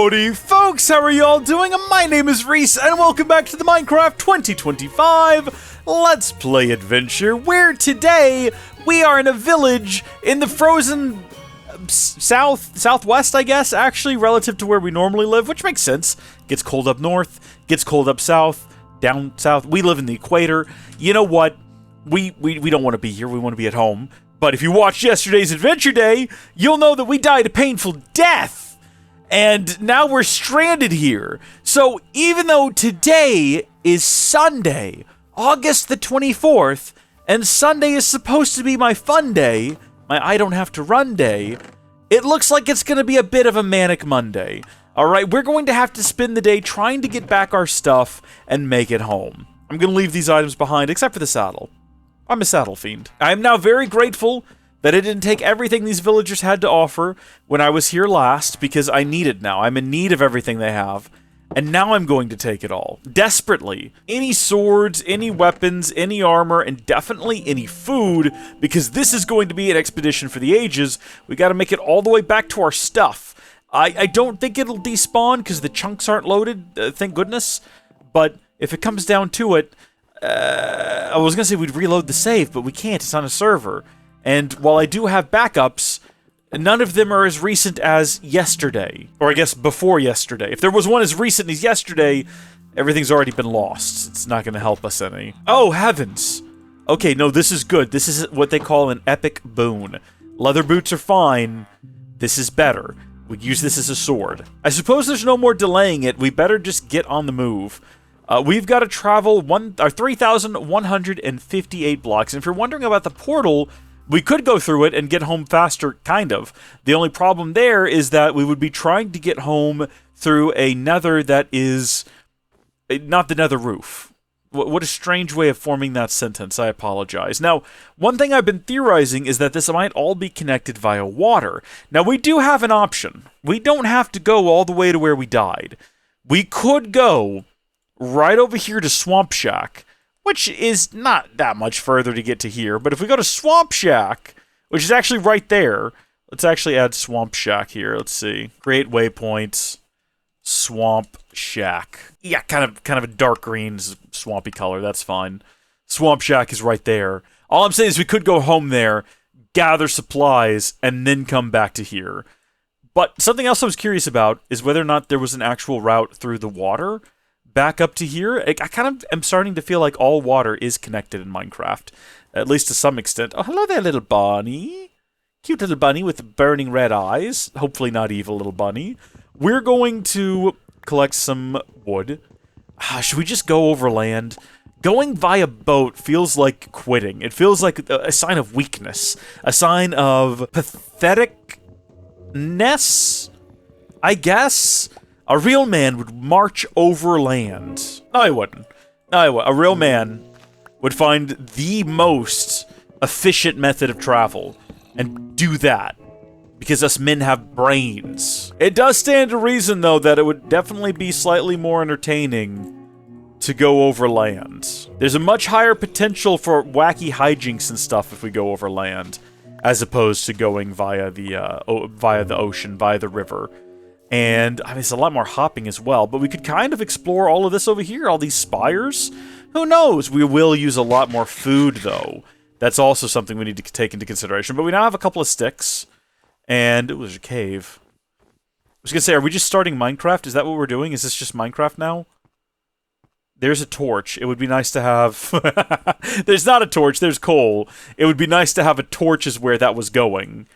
Howdy folks, how are y'all doing? My name is Rees, and welcome back to the Minecraft 2025 Let's Play Adventure, where today we are in a village in the frozen southwest, I guess, actually, relative to where we normally live, which makes sense. Gets cold up north, gets cold up south, down south. We live in the equator. You know what? We don't want to be here, we want to be at home. But if you watched yesterday's Adventure Day, you'll know that we died a painful death. And now we're stranded here. So even though today is Sunday, August the 24th, and Sunday is supposed to be my fun day, my I don't have to run day, it looks like it's going to be a bit of a manic Monday. Alright, we're going to have to spend the day trying to get back our stuff and make it home. I'm going to leave these items behind, except for the saddle. I'm a saddle fiend. I am now very grateful that it didn't take everything these villagers had to offer when I was here last, because I need it now. I'm in need of everything they have, and now I'm going to take it all. Desperately. Any swords, any weapons, any armor, and definitely any food, because this is going to be an expedition for the ages. We gotta make it all the way back to our stuff. I don't think it'll despawn, because the chunks aren't loaded, thank goodness, but if it comes down to it, I was gonna say we'd reload the save, but we can't, it's on a server. And while I do have backups, none of them are as recent as yesterday. Or I guess before yesterday. If there was one as recent as yesterday, everything's already been lost. It's not going to help us any. Oh, heavens! Okay, no, this is good. This is what they call an epic boon. Leather boots are fine. This is better. We use this as a sword. I suppose there's no more delaying it. We better just get on the move. We've got to travel 3,158 blocks. And if you're wondering about the portal, we could go through it and get home faster, kind of. The only problem there is that we would be trying to get home through a nether that is not the nether roof. What a strange way of forming that sentence. I apologize. Now, one thing I've been theorizing is that this might all be connected via water. Now, we do have an option. We don't have to go all the way to where we died. We could go right over here to Swamp Shack, which is not that much further to get to here. But if we go to Swamp Shack, which is actually right there, let's actually add Swamp Shack here. Let's see. Create waypoints. Swamp Shack. Yeah, kind of a dark green, swampy color. That's fine. Swamp Shack is right there. All I'm saying is we could go home there, gather supplies, and then come back to here. But something else I was curious about is whether or not there was an actual route through the water back up to here. I kind of am starting to feel like all water is connected in Minecraft, at least to some extent. Oh, hello there, little bunny. Cute little bunny with burning red eyes. Hopefully not evil little bunny. We're going to collect some wood. Should we just go over land? Going via boat feels like quitting. It feels like a sign of weakness. A sign of patheticness, I guess? A real man would march over land. No, he wouldn't. No, he wouldn't. A real man would find the most efficient method of travel and do that. Because us men have brains. It does stand to reason, though, that it would definitely be slightly more entertaining to go over land. There's a much higher potential for wacky hijinks and stuff if we go over land, as opposed to going via the ocean, via the river. And, I mean, it's a lot more hopping as well, but we could kind of explore all of this over here, all these spires. Who knows? We will use a lot more food, though. That's also something we need to take into consideration. But we now have a couple of sticks, and it was a cave. I was gonna say, are we just starting Minecraft? Is that what we're doing? Is this just Minecraft now? There's a torch. It would be nice to have... There's not a torch, there's coal. It would be nice to have a torch is where that was going.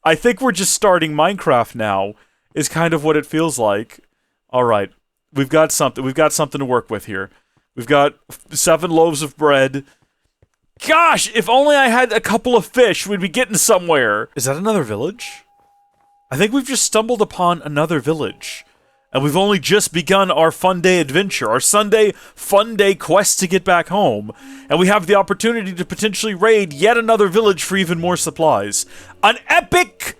I think we're just starting Minecraft now. Is kind of what it feels like. Alright, we've got something to work with here. We've got 7 loaves of bread. Gosh, if only I had a couple of fish, we'd be getting somewhere. Is that another village? I think we've just stumbled upon another village. And we've only just begun our fun day adventure, our Sunday fun day quest to get back home. And we have the opportunity to potentially raid yet another village for even more supplies. An epic...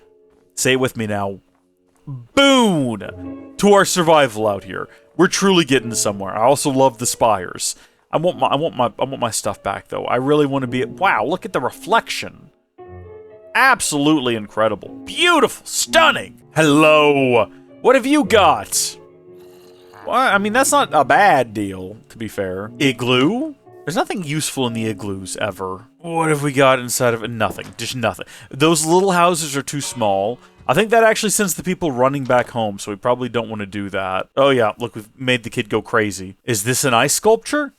Say it with me now. Boon to our survival out here. We're truly getting somewhere. I also love the spires. I want my stuff back though. I really want to be. Wow, look at the reflection. Absolutely incredible. Beautiful, stunning. Hello. What have you got? Well, I mean, that's not a bad deal, to be fair. Igloo? There's nothing useful in the igloos, ever. What have we got inside of it? Nothing. Just nothing. Those little houses are too small. I think that actually sends the people running back home, so we probably don't want to do that. Oh yeah, look, we've made the kid go crazy. Is this an ice sculpture?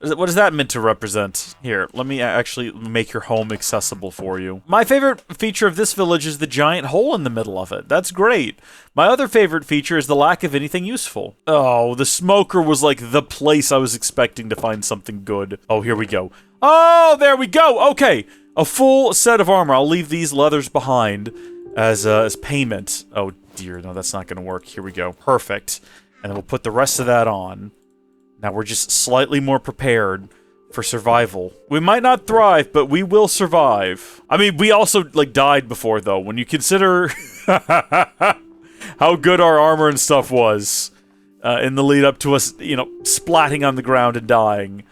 What is that meant to represent? Here, let me actually make your home accessible for you. My favorite feature of this village is the giant hole in the middle of it. That's great. My other favorite feature is the lack of anything useful. Oh, the smoker was like the place I was expecting to find something good. Oh, here we go. Oh, there we go. Okay, a full set of armor. I'll leave these leathers behind as payment. Oh dear, no, that's not going to work. Here we go. Perfect. And then we'll put the rest of that on. Now we're just slightly more prepared for survival. We might not thrive, but we will survive. I mean, we also, like, died before, though. When you consider how good our armor and stuff was in the lead up to us, you know, splatting on the ground and dying.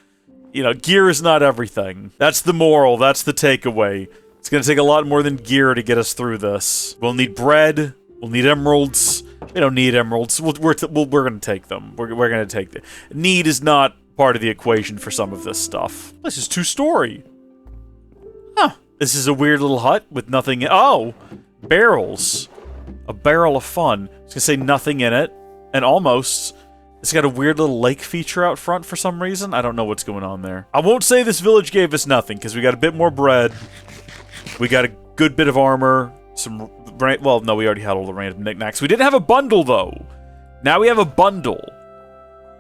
You know, gear is not everything. That's the moral. That's the takeaway. It's gonna take a lot more than gear to get us through this. We'll need bread. We'll need emeralds. We don't need emeralds. We're gonna take them. We're gonna take them. Need is not part of the equation for some of this stuff. This is 2-story. Huh. This is a weird little hut with nothing. Oh! Barrels. A barrel of fun. I was gonna say nothing in it. And almost. It's got a weird little lake feature out front for some reason. I don't know what's going on there. I won't say this village gave us nothing, because we got a bit more bread. We got a good bit of armor. Some... Well, no, we already had all the random knickknacks. We didn't have a bundle, though. Now we have a bundle.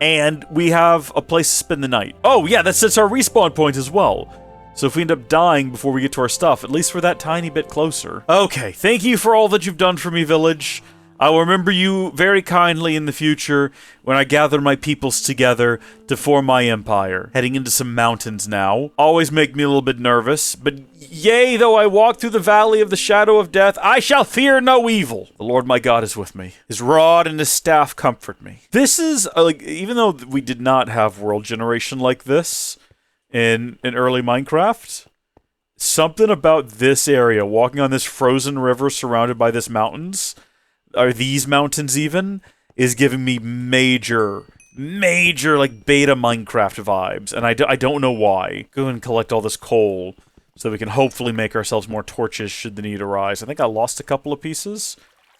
And we have a place to spend the night. Oh, yeah, that sets our respawn point as well. So if we end up dying before we get to our stuff, at least we're that tiny bit closer. Okay, thank you for all that you've done for me, village. I will remember you very kindly in the future when I gather my peoples together to form my empire. Heading into some mountains now. Always make me a little bit nervous, but yea, though I walk through the valley of the shadow of death, I shall fear no evil. The Lord my God is with me. His rod and his staff comfort me. This is, like, even though we did not have world generation like this in early Minecraft, something about this area, walking on this frozen river surrounded by these mountains, even, is giving me major, like, beta Minecraft vibes, and I don't know why. Go and collect all this coal so that we can hopefully make ourselves more torches should the need arise. I think I lost a couple of pieces.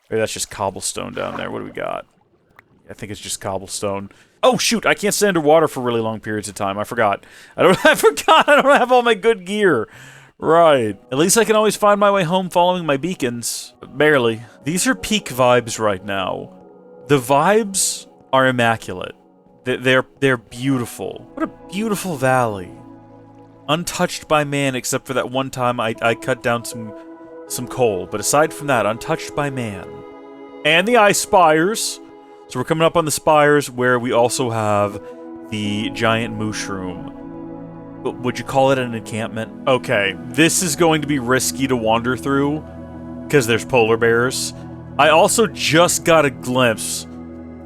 Maybe that's just cobblestone down there. What do we got? I think it's just cobblestone. Oh, shoot! I can't stay underwater for really long periods of time. I forgot. I don't have all my good gear. Right. At least I can always find my way home following my beacons. Barely. These are peak vibes right now. The vibes are immaculate. They're beautiful. What a beautiful valley. Untouched by man, except for that one time I cut down some coal. But aside from that, untouched by man. And the ice spires. So we're coming up on the spires, where we also have the giant mooshroom. Would you call it an encampment? Okay, this is going to be risky to wander through, because there's polar bears. I also just got a glimpse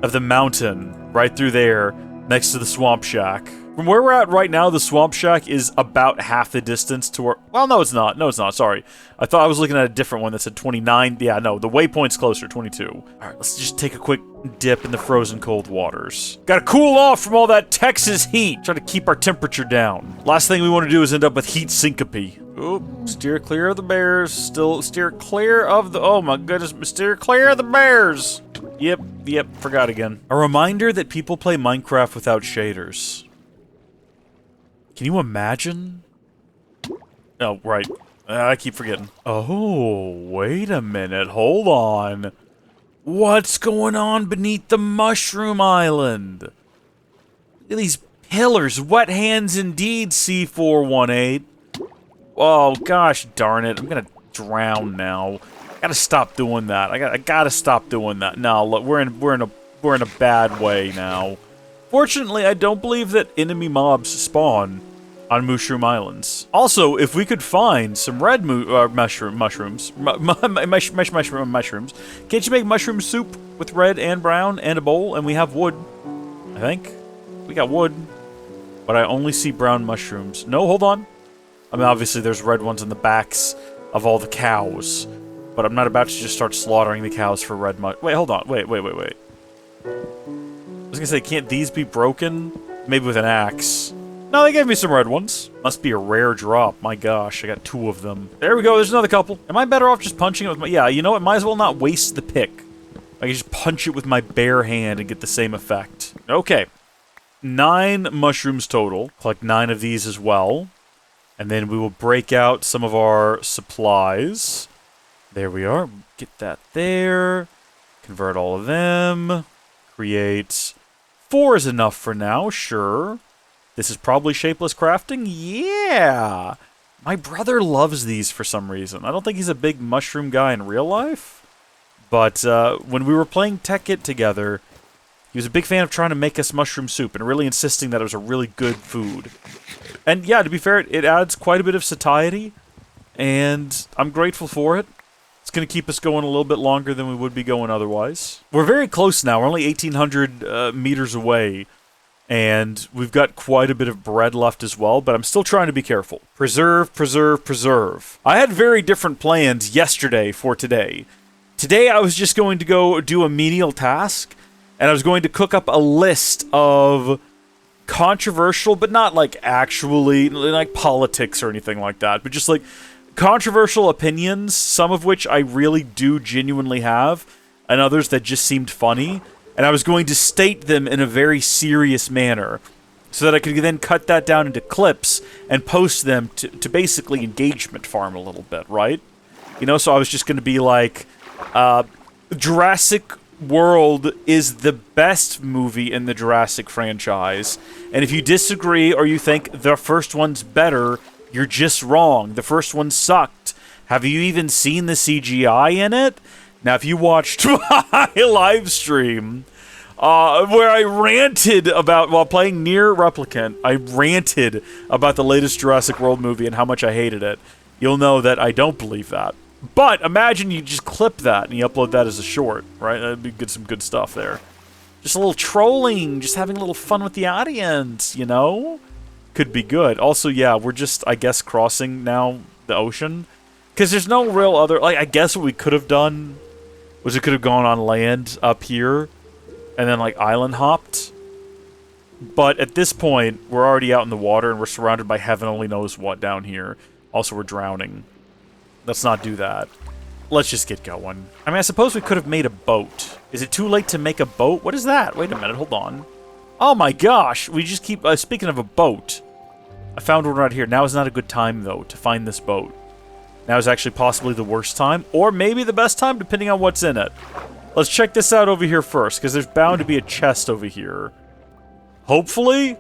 of the mountain right through there, next to the swamp shack. From where we're at right now, the swamp shack is about half the distance to where... Well, no, it's not. No, it's not. Sorry. I thought I was looking at a different one that said 29. Yeah, no, the waypoint's closer, 22. All right, let's just take a quick dip in the frozen cold waters. Gotta cool off from all that Texas heat. Try to keep our temperature down. Last thing we want to do is end up with heat syncope. Oop, steer clear of the bears. Still steer clear of the... Oh my goodness, steer clear of the bears. Yep, forgot again. A reminder that people play Minecraft without shaders. Can you imagine? Oh, right. I keep forgetting. Oh, wait a minute. Hold on. What's going on beneath the Mushroom Island? Look at these pillars. Wet hands indeed, C418. Oh, gosh darn it. I'm gonna drown now. I gotta stop doing that. I gotta stop doing that. No, look, we're in a bad way now. Fortunately, I don't believe that enemy mobs spawn on Mooshroom Islands. Also, if we could find some red mushrooms, can't you make mushroom soup with red and brown and a bowl? And we have wood, I think. We got wood, but I only see brown mushrooms. No, hold on. I mean, obviously there's red ones in the backs of all the cows. but I'm not about to just start slaughtering the cows for red mush. Wait, hold on. Wait. I was gonna say, can't these be broken? Maybe with an axe. No, they gave me some red ones. Must be a rare drop. My gosh, I got 2 of them. There we go, there's another couple. Am I better off just punching it with my... Yeah, you know what? Might as well not waste the pick. I can just punch it with my bare hand and get the same effect. Okay. 9 mushrooms total. Collect 9 of these as well. And then we will break out some of our supplies. There we are. Get that there. Convert all of them. Create... 4 is enough for now, sure. This is probably shapeless crafting? Yeah! My brother loves these for some reason. I don't think he's a big mushroom guy in real life. But when we were playing Tekkit together, he was a big fan of trying to make us mushroom soup and really insisting that it was a really good food. And yeah, to be fair, it adds quite a bit of satiety, and I'm grateful for it. It's going to keep us going a little bit longer than we would be going otherwise. We're very close now. We're only 1,800 meters away, and we've got quite a bit of bread left as well, but I'm still trying to be careful. Preserve, preserve, preserve. I had very different plans yesterday for today. Today I was just going to go do a menial task, and I was going to cook up a list of controversial, but not like actually like politics or anything like that, but just like controversial opinions, some of which I really do genuinely have, and others that just seemed funny, and I was going to state them in a very serious manner, so that I could then cut that down into clips and post them to basically engagement farm a little bit, right? You know, so I was just going to be like, Jurassic World is the best movie in the Jurassic franchise, and if you disagree or you think the first one's better, you're just wrong. The first one sucked. Have you even seen the CGI in it? Now, if you watched my live stream, where I ranted about, while playing Nier Replicant, I ranted about the latest Jurassic World movie and how much I hated it, you'll know that I don't believe that. But imagine you just clip that and you upload that as a short, right? That'd be good, some good stuff there. Just a little trolling, just having a little fun with the audience, you know? Could be good. Also, yeah, we're just, I guess, crossing now the ocean. Because there's no real other... Like, I guess what we could have done was we could have gone on land up here and then, like, island hopped. But at this point, we're already out in the water and we're surrounded by heaven only knows what down here. Also, we're drowning. Let's not do that. Let's just get going. I mean, I suppose we could have made a boat. Is it too late to make a boat? What is that? Wait a minute, hold on. Oh my gosh, we just keep... speaking of a boat, I found one right here. Now is not a good time, though, to find this boat. Now is actually possibly the worst time, or maybe the best time, depending on what's in it. Let's check this out over here first, because there's bound to be a chest over here. Hopefully?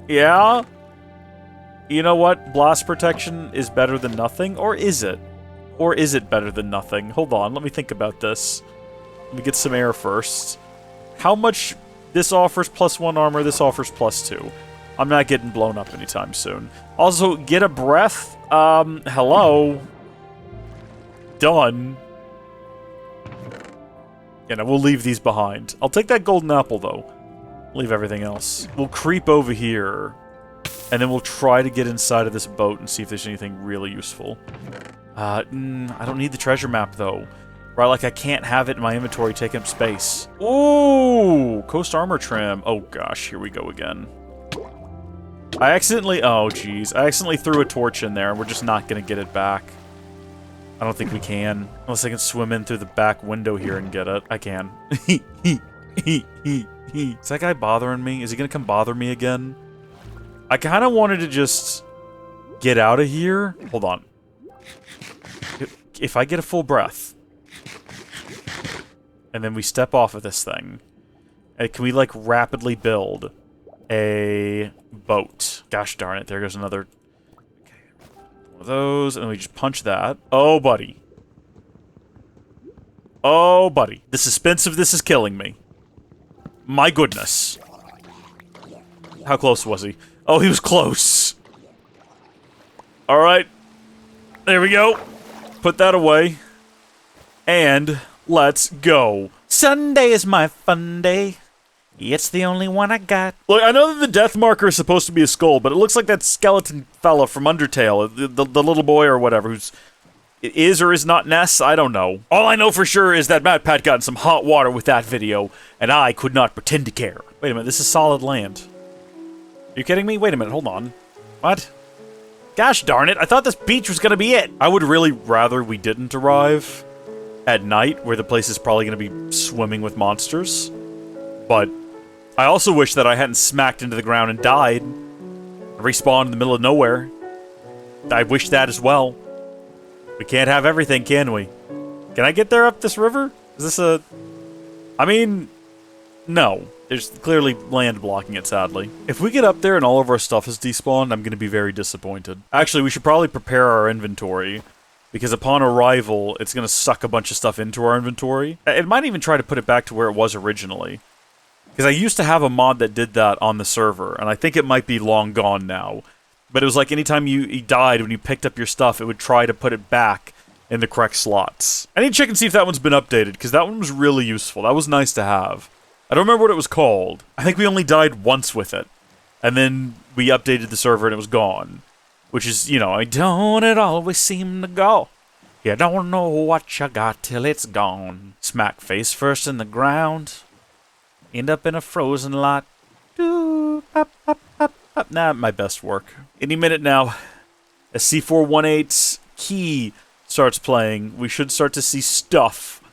Yeah? You know what? Blast protection is better than nothing, or is it? Or is it better than nothing? Hold on, let me think about this. Let me get some air first. How much this offers +1 armor, this offers +2. I'm not getting blown up anytime soon. Also, get a breath. Hello. Done. Yeah, no, we'll leave these behind. I'll take that golden apple, though. Leave everything else. We'll creep over here, and then we'll try to get inside of this boat and see if there's anything really useful. I don't need the treasure map, though. Right, like I can't have it in my inventory taking up space. Ooh! Coast armor trim. Oh gosh, here we go again. I accidentally... Oh, jeez. I accidentally threw a torch in there, and we're just not going to get it back. I don't think we can. Unless I can swim in through the back window here and get it. I can. Is that guy bothering me? Is he going to come bother me again? I kind of wanted to just get out of here. Hold on. If I get a full breath, and then we step off of this thing, can we, like, rapidly build a boat? Gosh darn it, there goes another... Okay, one of those, and then we just punch that. Oh, buddy. Oh, buddy. The suspense of this is killing me. My goodness. How close was he? Oh, he was close. Alright. There we go. Put that away. And let's go. Sunday is my fun day. It's the only one I got. Look, I know that the death marker is supposed to be a skull, but it looks like that skeleton fella from Undertale, the little boy or whatever, who's it is or is not Ness, I don't know. All I know for sure is that MatPat got in some hot water with that video, and I could not pretend to care. Wait a minute, this is solid land. Are you kidding me? Wait a minute, hold on. What? Gosh darn it, I thought this beach was gonna be it. I would really rather we didn't arrive at night, where the place is probably gonna be swimming with monsters. But I also wish that I hadn't smacked into the ground and died. Respawned in the middle of nowhere. I wish that as well. We can't have everything, can we? Can I get there up this river? Is this a... I mean... No. There's clearly land blocking it, sadly. If we get up there and all of our stuff is despawned, I'm going to be very disappointed. Actually, we should probably prepare our inventory, because upon arrival, it's going to suck a bunch of stuff into our inventory. It might even try to put it back to where it was originally. Because I used to have a mod that did that on the server, and I think it might be long gone now. But it was like anytime you died, when you picked up your stuff, it would try to put it back in the correct slots. I need to check and see if that one's been updated, because that one was really useful. That was nice to have. I don't remember what it was called. I think we only died once with it. And then we updated the server and it was gone. Which is, you know, don't it always seem to go? You don't know what you got till it's gone. Smack face first in the ground. End up in a frozen lot. Doo, pop, pop, pop, pop. Nah, my best work. Any minute now, as C418's key starts playing, we should start to see stuff.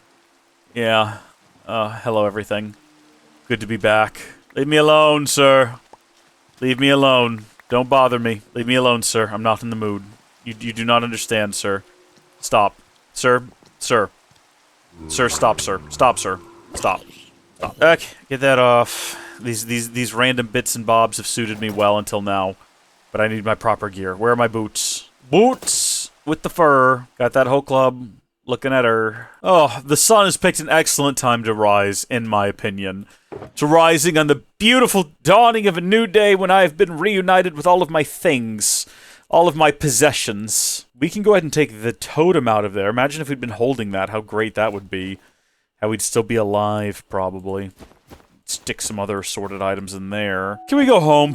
Yeah. Hello everything. Good to be back. Leave me alone, sir. Leave me alone. Don't bother me. Leave me alone, sir. I'm not in the mood. You do not understand, sir. Stop. Sir. Sir. Sir, stop, sir. Stop, sir. Stop. Stop. Okay, get that off. These random bits and bobs have suited me well until now. But I need my proper gear. Where are my boots? Boots! With the fur. Got that whole club. Looking at her. Oh, the sun has picked an excellent time to rise, in my opinion. To rising on the beautiful dawning of a new day when I have been reunited with all of my things. All of my possessions. We can go ahead and take the totem out of there. Imagine if we'd been holding that, how great that would be. How we'd still be alive, probably. Stick some other assorted items in there. Can we go home?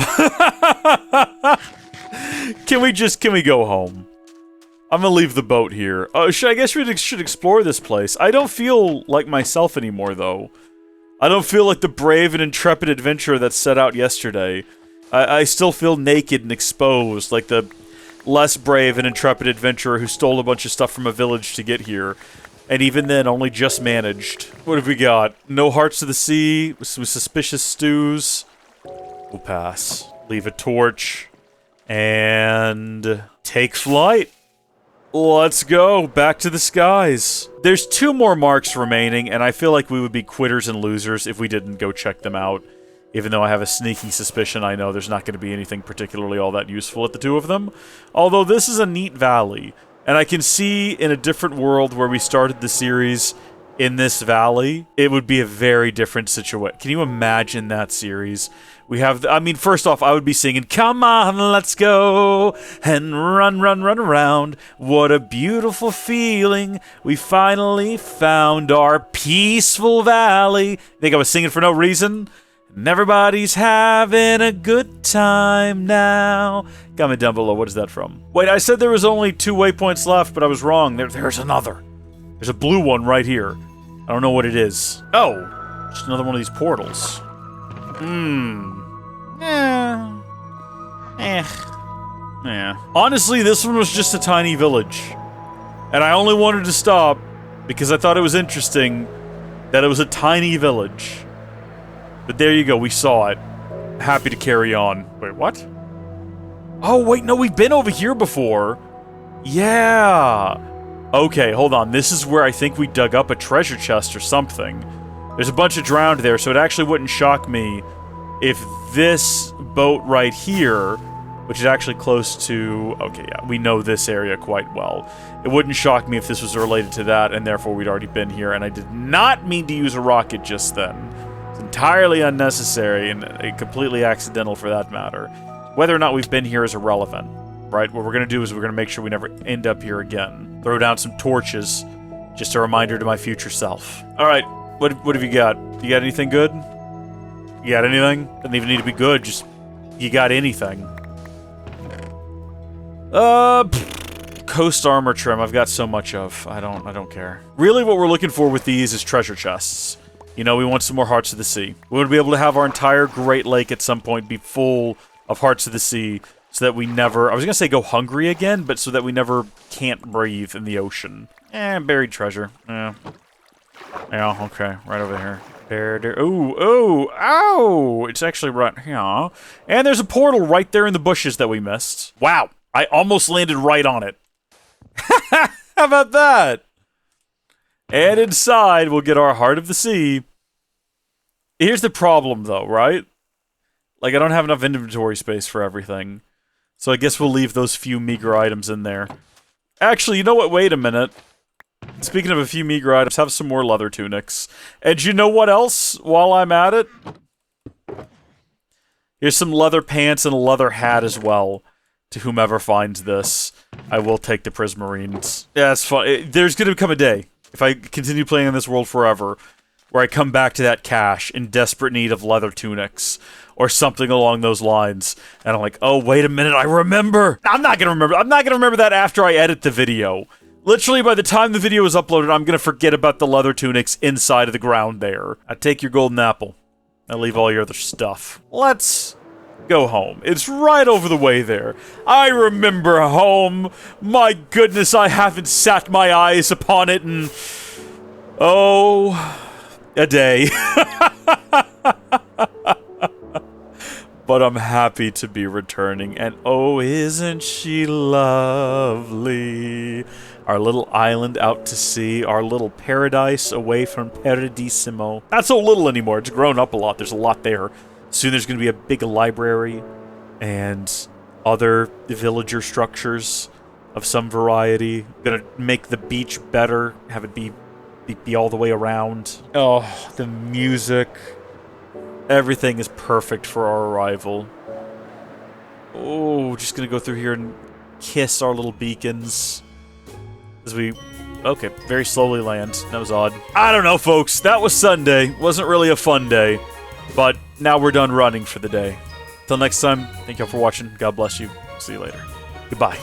Can we go home? I'm gonna leave the boat here. I guess we should explore this place. I don't feel like myself anymore, though. I don't feel like the brave and intrepid adventurer that set out yesterday. I still feel naked and exposed, like the less brave and intrepid adventurer who stole a bunch of stuff from a village to get here. And even then, only just managed. What have we got? No hearts to the sea, some suspicious stews. We'll pass. Leave a torch. And take flight. Let's go, back to the skies. There's 2 more marks remaining, and I feel like we would be quitters and losers if we didn't go check them out. Even though I have a sneaky suspicion I know there's not going to be anything particularly all that useful at the 2 of them. Although this is a neat valley, and I can see in a different world where we started the series in this valley, it would be a very different situation. Can you imagine that series? We have, I mean, first off, I would be singing, "Come on, let's go, and run, run, run around. What a beautiful feeling. We finally found our peaceful valley." Think I was singing for no reason? And everybody's having a good time now. Comment down below, what is that from? Wait, I said there was only 2 waypoints left, but I was wrong. There's another. There's a blue one right here. I don't know what it is. Oh, just another one of these portals. Honestly, this one was just a tiny village. And I only wanted to stop because I thought it was interesting that it was a tiny village. But there you go, we saw it. Happy to carry on. Wait, what? Oh, wait, no, we've been over here before. Yeah. Okay, hold on. This is where I think we dug up a treasure chest or something. There's a bunch of drowned there, so it actually wouldn't shock me if this boat right here, which is actually close to... Okay, yeah, we know this area quite well. It wouldn't shock me if this was related to that, and therefore we'd already been here, and I did not mean to use a rocket just then. It's entirely unnecessary and completely accidental for that matter. Whether or not we've been here is irrelevant, right? What we're going to do is we're going to make sure we never end up here again. Throw down some torches, just a reminder to my future self. Alright, what have you got? You got anything good? You got anything? Doesn't even need to be good, just... You got anything. coast armor trim I've got so much of. I don't care. Really what we're looking for with these is treasure chests. You know, we want some more Hearts of the Sea. We want to be able to have our entire Great Lake at some point be full of Hearts of the Sea so that we never, I was going to say go hungry again, but so that we never can't breathe in the ocean. Buried treasure. Yeah, okay, right over here. There. Ooh, ow! It's actually right here. And there's a portal right there in the bushes that we missed. Wow, I almost landed right on it. How about that? And inside, we'll get our Heart of the Sea. Here's the problem, though, right? Like, I don't have enough inventory space for everything. So I guess we'll leave those few meager items in there. Actually, you know what? Wait a minute. Speaking of a few meager items, have some more leather tunics. And you know what else, while I'm at it? Here's some leather pants and a leather hat as well. To whomever finds this, I will take the Prismarines. Yeah, it's fun. There's gonna come a day, if I continue playing in this world forever, where I come back to that cache in desperate need of leather tunics. Or something along those lines. And I'm like, oh, wait a minute, I remember! I'm not gonna remember that after I edit the video. Literally, by the time the video is uploaded, I'm gonna forget about the leather tunics inside of the ground there. I take your golden apple. I leave all your other stuff. Let's go home. It's right over the way there. I remember home. My goodness, I haven't sat my eyes upon it in... oh... a day. But I'm happy to be returning, and oh, isn't she lovely? Our little island out to sea, our little paradise away from Paradisimo. Not so little anymore, it's grown up a lot, there's a lot there. Soon there's going to be a big library, and other villager structures of some variety. Gonna make the beach better, have it be all the way around. Oh, the music. Everything is perfect for our arrival. Oh, just gonna go through here and kiss our little beacons. As we, okay, very slowly land. That was odd. I don't know, folks. That was Sunday. Wasn't really a fun day. But now we're done running for the day. Till next time, thank y'all for watching. God bless you. See you later. Goodbye.